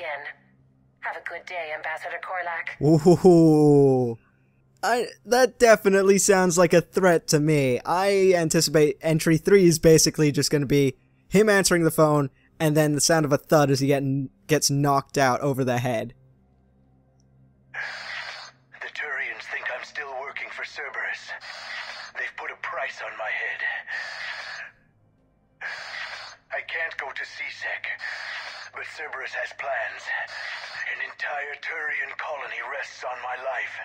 again. Have a good day, Ambassador Korlak. Ooh. That definitely sounds like a threat to me. I anticipate entry 3 is basically just going to be him answering the phone, and then the sound of a thud as he gets knocked out over the head. The Turians think I'm still working for Cerberus. They've put a price on my head. I can't go to CSEC, but Cerberus has plans. An entire Turian colony rests on my life.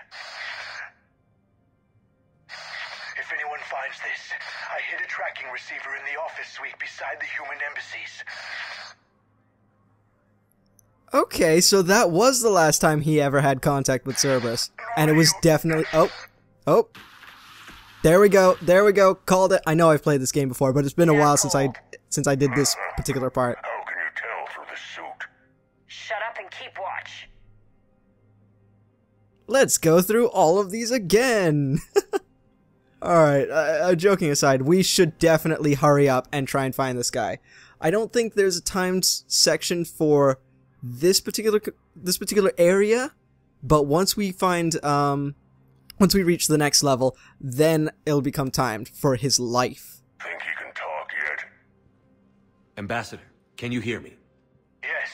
If anyone finds this, I hid a tracking receiver in the office suite beside the human embassies. Okay, so that was the last time he ever had contact with Cerberus. And it was definitely... Oh. There we go, called it. I know I've played this game before, but it's been a while since I did this particular part. How can you tell through the suit? Shut up and keep watch. Let's go through all of these again! Alright, joking aside, we should definitely hurry up and try and find this guy. I don't think there's a timed section for this particular area, but once we find, once we reach the next level, then it'll become timed for his life. Think he can talk yet? Ambassador, can you hear me? Yes,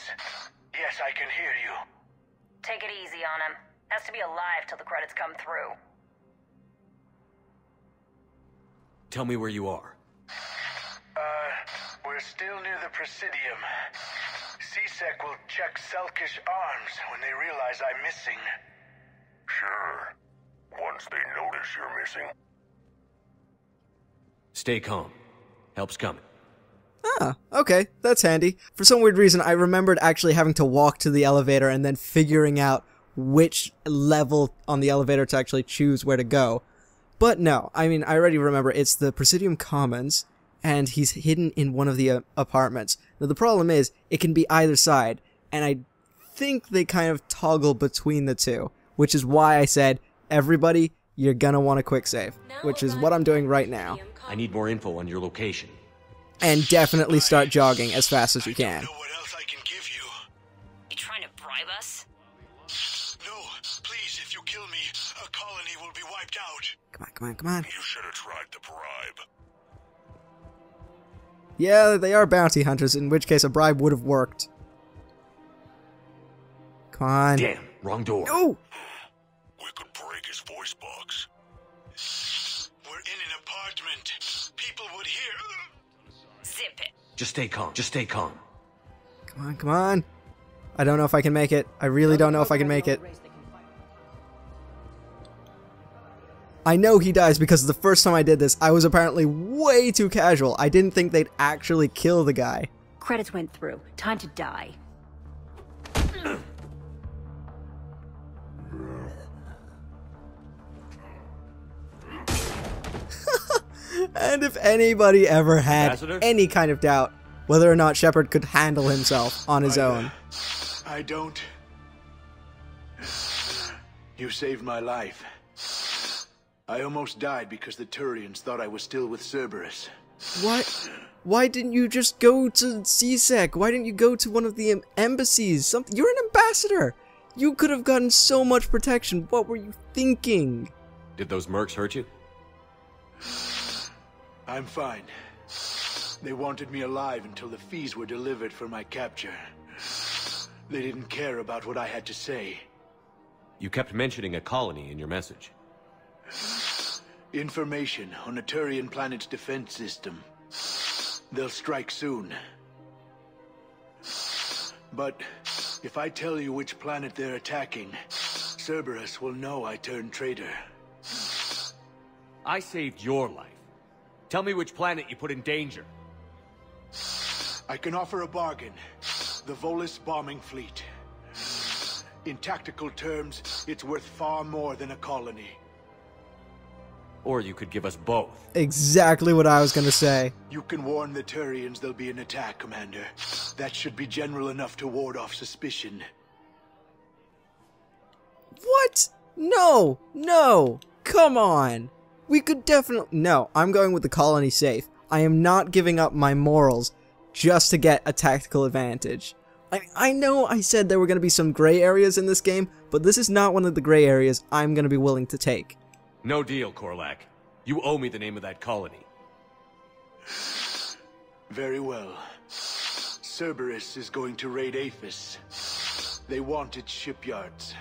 I can hear you. Take it easy on him. Has to be alive till the credits come through. Tell me where you are. We're still near the Presidium. CSEC will check Selkish arms when they realize I'm missing. Sure. Once they notice you're missing. Stay calm. Help's coming. Ah, okay, that's handy. For some weird reason, I remembered actually having to walk to the elevator and then figuring out which level on the elevator to actually choose where to go. But no, I mean, I already remember it's the Presidium Commons, and he's hidden in one of the apartments. Now, the problem is, it can be either side, and I think they kind of toggle between the two, which is why I said, everybody, you're gonna want a quick save, which is what I'm doing right now. I need more info on your location. And definitely start jogging as fast as you can. I don't know what else I can give you. You trying to bribe us? No, please, if you kill me, a colony will be wiped out. Come on. You should have tried the bribe. Yeah, they are bounty hunters, in which case a bribe would have worked. Come on. Damn, wrong door. No! We could break his voice box. We're in an apartment. People would hear. Zip it. Just stay calm. Just stay calm. Come on. I don't know if I can make it. I really don't know if I can make it. I know he dies because the first time I did this, I was apparently way too casual. I didn't think they'd actually kill the guy. Credits went through. Time to die. And if anybody ever had Ambassador? any kind of doubt whether or not Shepard could handle himself on his own. I don't. You saved my life. I almost died because the Turians thought I was still with Cerberus. What? Why didn't you just go to CSEC? Why didn't you go to one of the embassies? You're an ambassador! You could have gotten so much protection. What were you thinking? Did those mercs hurt you? I'm fine. They wanted me alive until the fees were delivered for my capture. They didn't care about what I had to say. You kept mentioning a colony in your message. Information on a Turian planet's defense system. They'll strike soon. But if I tell you which planet they're attacking, Cerberus will know I turned traitor. I saved your life. Tell me which planet you put in danger. I can offer a bargain. The Volus bombing fleet. In tactical terms, it's worth far more than a colony. Or you could give us both. Exactly what I was gonna say. You can warn the Turians there'll be an attack, Commander. That should be general enough to ward off suspicion. What? No! No! Come on! We could definitely... No, I'm going with the colony safe. I am not giving up my morals just to get a tactical advantage. I know I said there were going to be some gray areas in this game, but this is not one of the gray areas I'm going to be willing to take. No deal, Korlak. You owe me the name of that colony. Very well. Cerberus is going to raid Aphis. They wanted shipyards.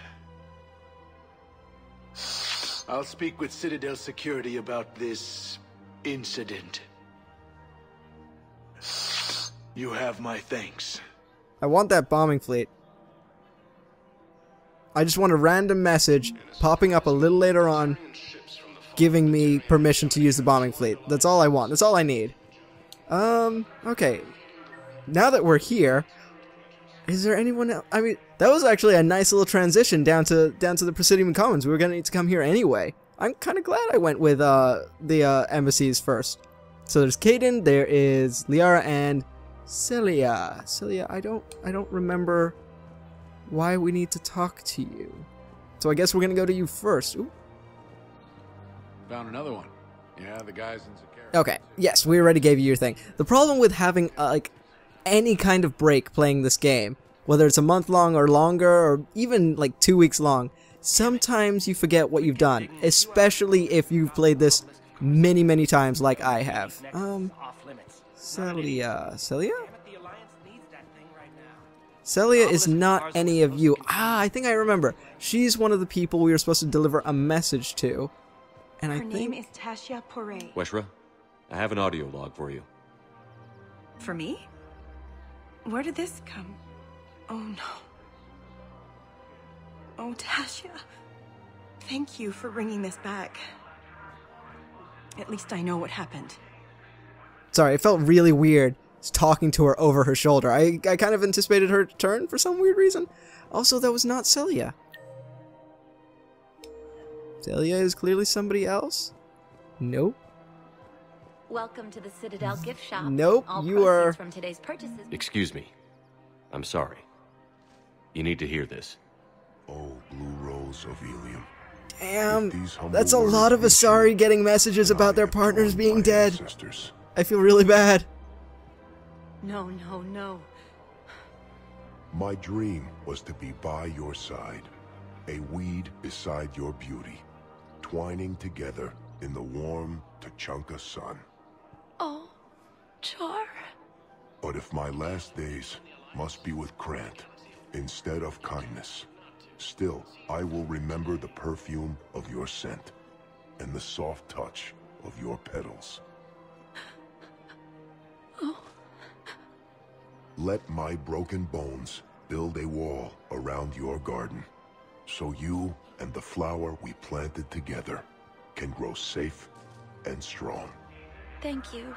I'll speak with Citadel Security about this incident. You have my thanks. I want that bombing fleet. I just want a random message popping up a little later on giving me permission to use the bombing fleet. That's all I want. That's all I need. Okay. Now that we're here, is there anyone else? I mean, that was actually a nice little transition down to the Presidium Commons. We were gonna need to come here anyway. I'm kind of glad I went with the embassies first. So there's Kaidan, there is Liara, and Celia. Celia, I don't remember why we need to talk to you. So I guess we're gonna go to you first. Ooh. Found another one. Yeah, the guy's in Zakara. Okay, yes, we already gave you your thing. The problem with having, like, any kind of break playing this game, whether it's a month long or longer, or even, like, 2 weeks long, sometimes you forget what you've done, especially if you've played this many, many times like I have. Celia. Celia? Celia is not any of you. Ah, I think I remember. She's one of the people we were supposed to deliver a message to. And Her name is Tasha Poray. Weshra, I have an audio log for you. For me? Where did this come? Oh no. Oh, Tasha. Thank you for bringing this back. At least I know what happened. Sorry, it felt really weird talking to her over her shoulder. I kind of anticipated her turn for some weird reason. Also, that was not Celia. Celia is clearly somebody else? Nope. Welcome to the Citadel gift shop. Nope, All you are... from today's purchases. Excuse me. I'm sorry. You need to hear this. Oh, Blue Rose of Ilium. Damn, that's a lot of Asari getting messages about their partners being dead. I feel really bad. No, no, no. My dream was to be by your side, a weed beside your beauty, twining together in the warm Tachanka sun. Oh, Char. But if my last days must be with Krant instead of kindness, still I will remember the perfume of your scent and the soft touch of your petals. Let my broken bones build a wall around your garden, so you and the flower we planted together can grow safe and strong. Thank you.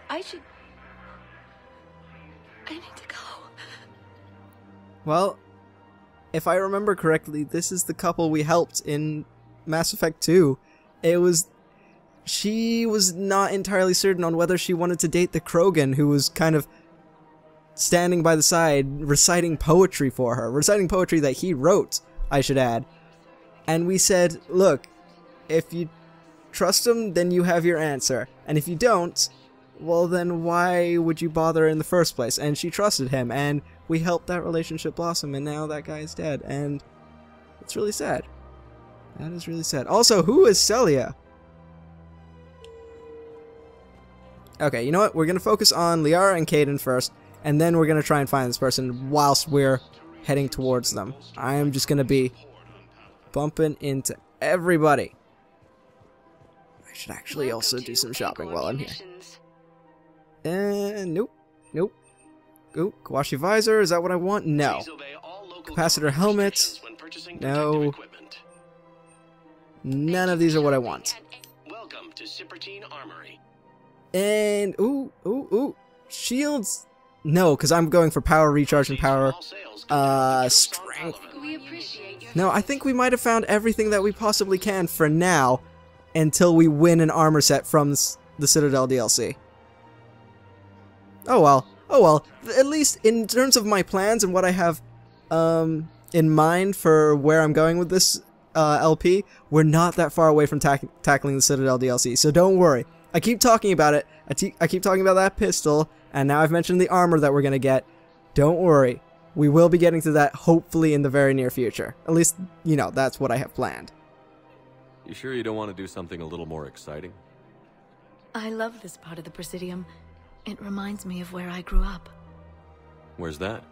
I need to go. Well, if I remember correctly, this is the couple we helped in Mass Effect 2. She was not entirely certain on whether she wanted to date the Krogan, who was kind of standing by the side, reciting poetry for her. Reciting poetry that he wrote, I should add. And we said, look, if you trust him, then you have your answer. And if you don't, well then why would you bother in the first place? And she trusted him, and we helped that relationship blossom, and now that guy's dead. And it's really sad. That is really sad. Also, who is Celia? Okay, you know what? We're going to focus on Liara and Kaidan first, and then we're going to try and find this person whilst we're heading towards them. I am just going to be bumping into everybody. I should actually also do some shopping while I'm here. Nope. Nope. Ooh, Kawashi visor, is that what I want? No. Capacitor helmet. No. None of these are what I want. Welcome to Cypertine Armory. And, ooh. Shields? No, because I'm going for power recharge and power, strength. No, I think we might have found everything that we possibly can for now, until we win an armor set from the Citadel DLC. Oh well. At least in terms of my plans and what I have in mind for where I'm going with this LP, we're not that far away from tackling the Citadel DLC, so don't worry. I keep talking about it. I keep talking about that pistol And now I've mentioned the armor that we're going to get. Don't worry. We will be getting to that hopefully in the very near future. At least, you know, that's what I have planned. You sure you don't want to do something a little more exciting? I love this part of the Presidium. It reminds me of where I grew up. Where's that?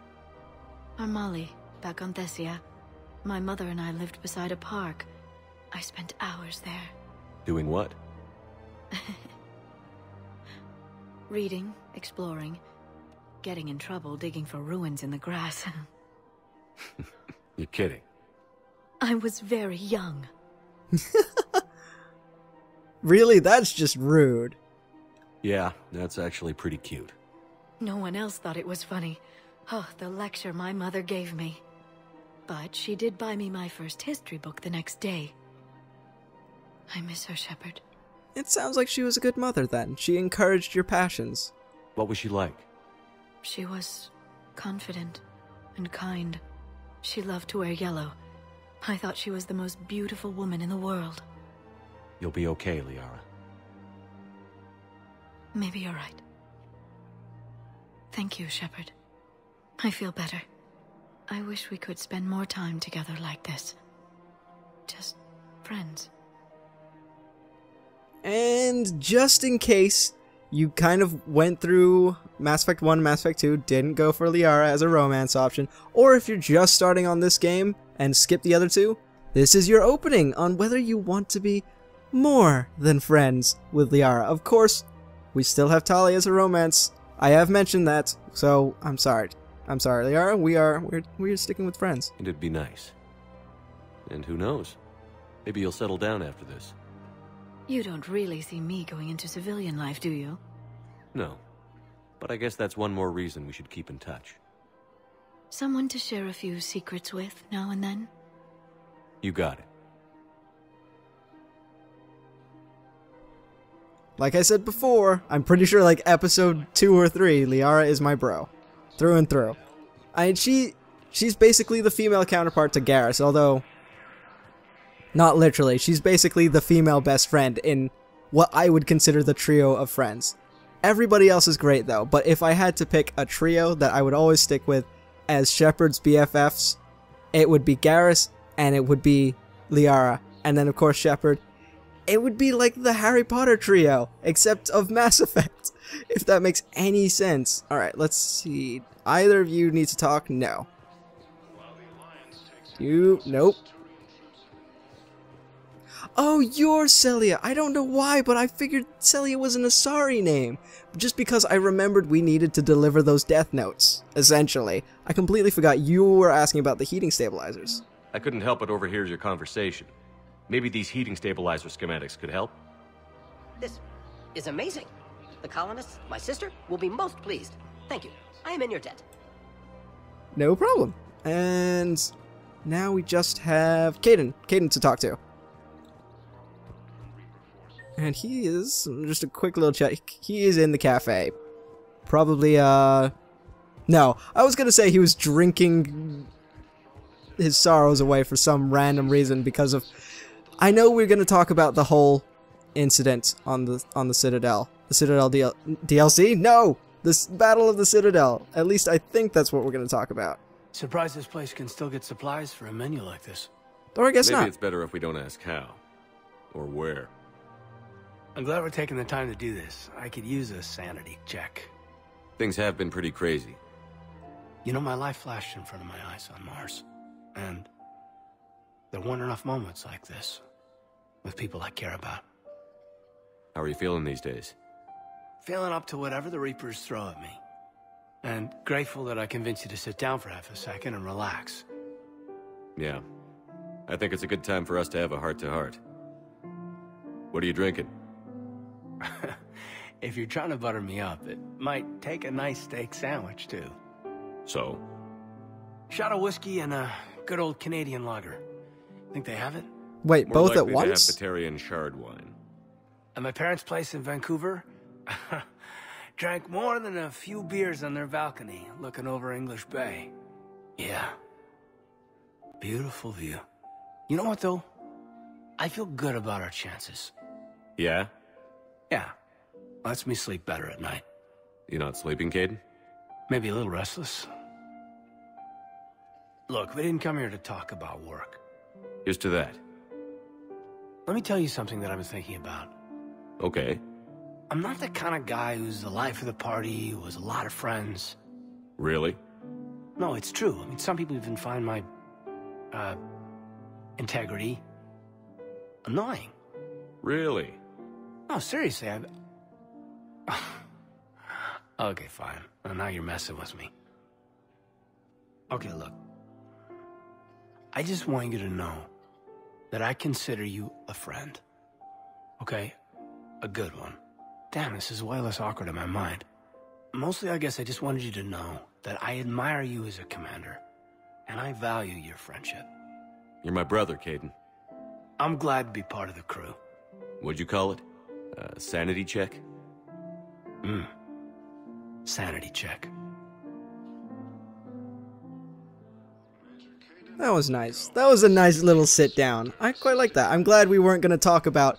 Armali, back on Thessia. My mother and I lived beside a park. I spent hours there. Doing what? Reading, exploring, getting in trouble digging for ruins in the grass. You're kidding. I was very young. Really? That's just rude. Yeah, that's actually pretty cute. No one else thought it was funny. Oh, the lecture my mother gave me. But she did buy me my first history book the next day. I miss her, Shepard. It sounds like she was a good mother then. She encouraged your passions. What was she like? She was confident and kind. She loved to wear yellow. I thought she was the most beautiful woman in the world. You'll be okay, Liara. Maybe you're right. Thank you, Shepard. I feel better. I wish we could spend more time together like this. Just friends. And just in case you kind of went through Mass Effect 1 and Mass Effect 2, didn't go for Liara as a romance option, or if you're just starting on this game and skip the other two, this is your opening on whether you want to be more than friends with Liara. Of course, we still have Tali as a romance. I have mentioned that, so I'm sorry. I'm sorry, Liara. We're sticking with friends. And it'd be nice. And who knows? Maybe you'll settle down after this. You don't really see me going into civilian life, do you? No. But I guess that's one more reason we should keep in touch. Someone to share a few secrets with now and then? You got it. Like I said before, I'm pretty sure like episode 2 or 3, Liara is my bro. Through and through. She's basically the female counterpart to Garrus, although not literally. She's basically the female best friend in what I would consider the trio of friends. Everybody else is great though, but if I had to pick a trio that I would always stick with as Shepard's BFFs, it would be Garrus and it would be Liara, and then of course Shepard. It would be like the Harry Potter trio, except of Mass Effect, if that makes any sense. Alright, let's see. Either of you need to talk? No. You? Nope. Oh, you're Celia. I don't know why, but I figured Celia was an Asari name. Just because I remembered we needed to deliver those death notes, essentially. I completely forgot you were asking about the heating stabilizers. I couldn't help but overhear your conversation. Maybe these heating stabilizer schematics could help? This is amazing. The colonists, my sister, will be most pleased. Thank you. I am in your debt. No problem. And now we just have Kaidan to talk to. And he is, just a quick little check, he is in the cafe. Probably, no, I was gonna say he was drinking his sorrows away for some random reason because of, I know we're gonna talk about the whole incident on the Citadel. The Citadel DLC? No! This Battle of the Citadel. At least I think that's what we're gonna talk about. Surprised this place can still get supplies for a menu like this. Or I guess not. Maybe it's better if we don't ask how. Or where. I'm glad we're taking the time to do this. I could use a sanity check. Things have been pretty crazy. You know, my life flashed in front of my eyes on Mars. And there weren't enough moments like this with people I care about. How are you feeling these days? Feeling up to whatever the Reapers throw at me. And grateful that I convinced you to sit down for half a second and relax. Yeah. I think it's a good time for us to have a heart-to-heart. What are you drinking? If you're trying to butter me up, it might take a nice steak sandwich, too. So? Shot of whiskey and a good old Canadian lager. Think they have it? Wait, More both at likely once? To have Batarian shard wine. At my parents' place in Vancouver, drank more than a few beers on their balcony, looking over English Bay. Yeah. Beautiful view. You know what, though? I feel good about our chances. Yeah? Yeah. Lets me sleep better at night. You not sleeping, Kaidan? Maybe a little restless. Look, we didn't come here to talk about work. Here's to that. Let me tell you something that I've been thinking about. Okay. I'm not the kind of guy who's the life of the party, who has a lot of friends. Really? No, it's true. I mean, some people even find my, integrity annoying. Really? No, seriously, Okay, fine. Well, now you're messing with me. Okay, look. I just want you to know that I consider you a friend. Okay? A good one. Damn, this is way less awkward in my mind. Mostly, I guess I just wanted you to know that I admire you as a commander, and I value your friendship. You're my brother, Kaidan. I'm glad to be part of the crew. What'd you call it? Sanity check? Sanity check. That was nice. That was a nice little sit down. I quite like that. I'm glad we weren't going to talk about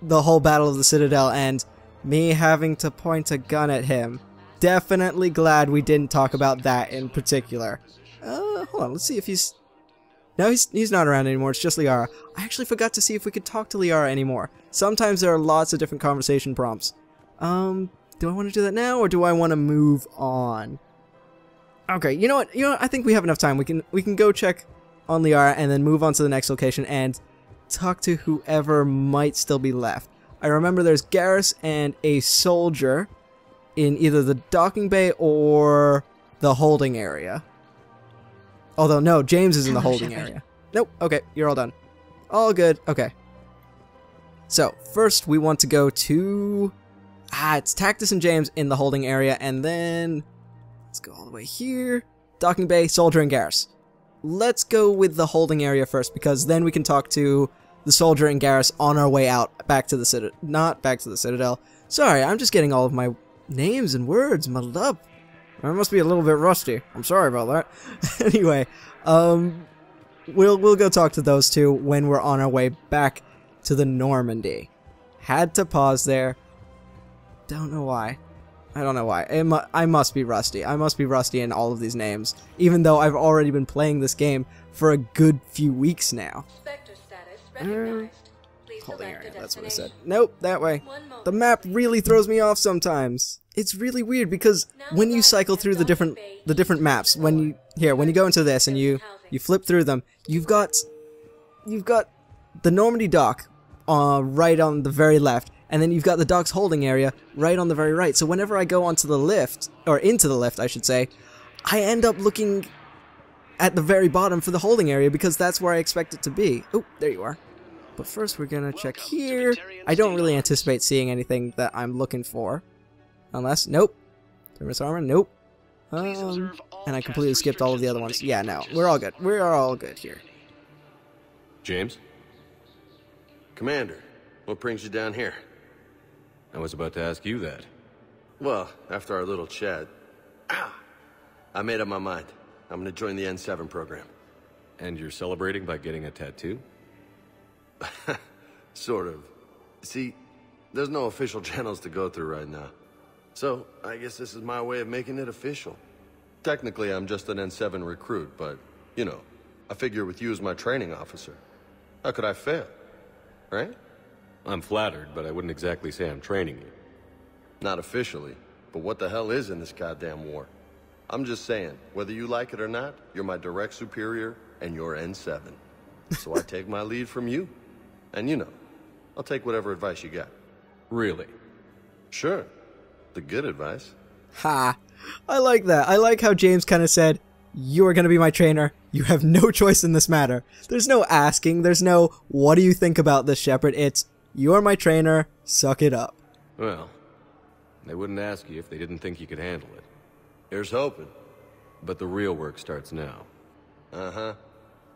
the whole Battle of the Citadel and me having to point a gun at him. Definitely glad we didn't talk about that in particular. Hold on, let's see if he's... No, he's not around anymore, it's just Liara. I actually forgot to see if we could talk to Liara anymore. Sometimes there are lots of different conversation prompts. Do I want to do that now, or do I want to move on? Okay, you know what? I think we have enough time. We can go check on Liara and then move on to the next location and talk to whoever might still be left. I remember there's Garrus and a soldier in either the docking bay or the holding area. Although, no, James is in the holding area. Nope, okay, you're all done. All good, okay. So, first we want to go to... it's Tactus and James in the holding area, and then... Let's go all the way here. Docking bay, soldier, and Garrus. Let's go with the holding area first, because then we can talk to the soldier and Garrus on our way out, back to the Citadel. Not back to the Citadel. Sorry, I'm just getting all of my names and words muddled up. I must be a little bit rusty. I'm sorry about that. Anyway, we'll go talk to those two when we're on our way back to the Normandy. Had to pause there. Don't know why. I don't know why. I must be rusty. I must be rusty in all of these names, even though I've already been playing this game for a good few weeks now. Spectre status recognized. Please Holding select area, a that's what I said. destination. Nope, that way. One moment. The map really throws me off sometimes. It's really weird because when you cycle through the different maps, when you go into this and you flip through them, you've got the Normandy dock right on the very left, and then you've got the dock's holding area right on the very right. So whenever I go onto the lift, or into the lift I should say, I end up looking at the very bottom for the holding area because that's where I expect it to be. Oh, there you are. But first we're gonna check here. I don't really anticipate seeing anything that I'm looking for. Unless, nope. Thermos armor, nope. And I completely skipped all of the other ones. Yeah, no, we're all good. We are all good here. James? Commander, what brings you down here? I was about to ask you that. Well, after our little chat, I made up my mind. I'm gonna join the N7 program. And you're celebrating by getting a tattoo? Sort of. See, there's no official channels to go through right now. So, I guess this is my way of making it official. Technically, I'm just an N7 recruit, but, you know, I figure with you as my training officer, how could I fail? Right? I'm flattered, but I wouldn't exactly say I'm training you. Not officially, but what the hell is in this goddamn war? I'm just saying, whether you like it or not, you're my direct superior, and you're N7. So I take my lead from you. And you know, I'll take whatever advice you got. Really? Sure. The good advice. Ha! I like that. I like how James kind of said, you are going to be my trainer. You have no choice in this matter. There's no asking. There's no, what do you think about this, Shepard? It's, you're my trainer. Suck it up. Well, they wouldn't ask you if they didn't think you could handle it. Here's hoping. But the real work starts now. Uh-huh.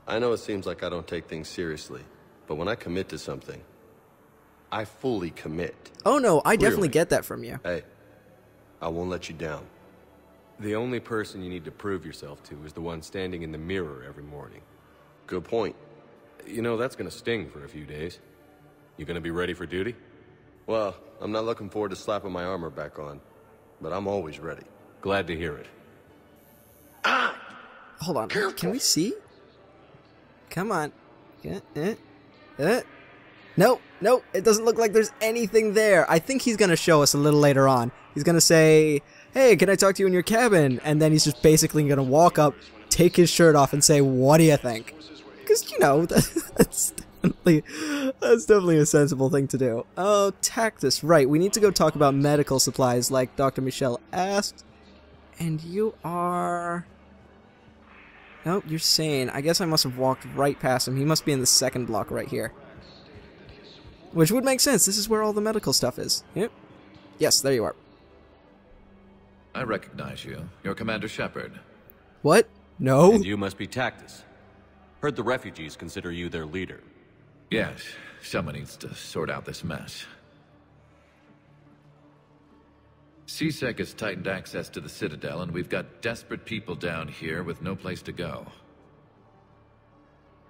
I know it seems like I don't take things seriously, but when I commit to something, I fully commit. Oh no, I definitely get that from you. Hey, I won't let you down. The only person you need to prove yourself to is the one standing in the mirror every morning. Good point. You know, that's gonna sting for a few days. You gonna be ready for duty? Well, I'm not looking forward to slapping my armor back on. but I'm always ready. Glad to hear it. Hold on, can we see? Come on. No, it doesn't look like there's anything there. I think he's gonna show us a little later on. He's gonna say, hey, can I talk to you in your cabin? And then he's just basically gonna walk up, take his shirt off, and say, what do you think? Because, you know, that's definitely a sensible thing to do. Oh, Tactus, right. We need to go talk about medical supplies like Dr. Michelle asked. And you are... Nope, you're sane. I guess I must have walked right past him. He must be in the second block right here. Which would make sense. This is where all the medical stuff is. Yep. Yes, there you are. I recognize you. You're Commander Shepard. What? No. And you must be Tactus. Heard the refugees consider you their leader. Yes, someone needs to sort out this mess. CSEC has tightened access to the Citadel, and we've got desperate people down here with no place to go.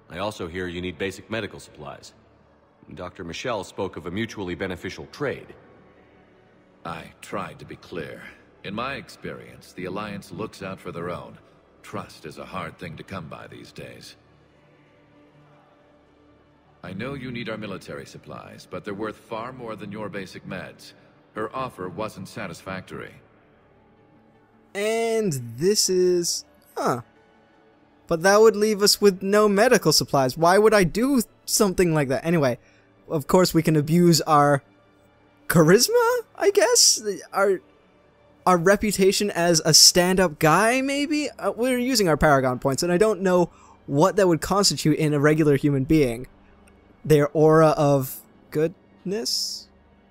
I also hear you need basic medical supplies. Dr. Michelle spoke of a mutually beneficial trade. I tried to be clear. In my experience, the Alliance looks out for their own. Trust is a hard thing to come by these days. I know you need our military supplies, but they're worth far more than your basic meds. Her offer wasn't satisfactory. And this is... Huh. But that would leave us with no medical supplies. Why would I do something like that? Anyway, of course we can abuse our charisma, I guess? Our reputation as a stand-up guy, maybe? We're using our Paragon points, and I don't know what that would constitute in a regular human being. Their aura of goodness?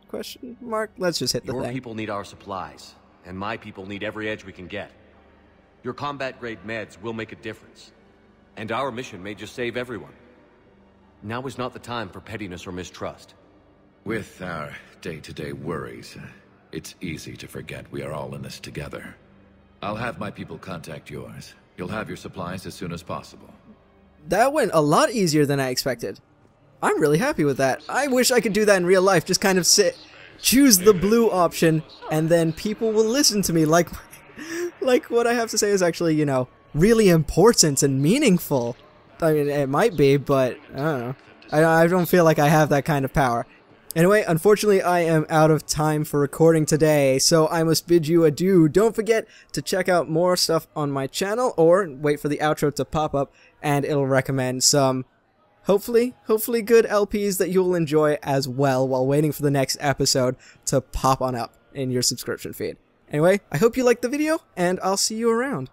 Question mark? Let's just hit the thing. Your people need our supplies, and my people need every edge we can get. Your combat-grade meds will make a difference, and our mission may just save everyone. Now is not the time for pettiness or mistrust. With our day-to-day worries, it's easy to forget we are all in this together. I'll have my people contact yours. You'll have your supplies as soon as possible. That went a lot easier than I expected. I'm really happy with that. I wish I could do that in real life. Just kind of choose the blue option, and then people will listen to me like what I have to say is actually, you know, really important and meaningful. I mean, it might be, but I don't know. I don't feel like I have that kind of power. Anyway, unfortunately, I am out of time for recording today, so I must bid you adieu. Don't forget to check out more stuff on my channel, or wait for the outro to pop up, and it'll recommend some hopefully good LPs that you'll enjoy as well while waiting for the next episode to pop on up in your subscription feed. Anyway, I hope you liked the video, and I'll see you around.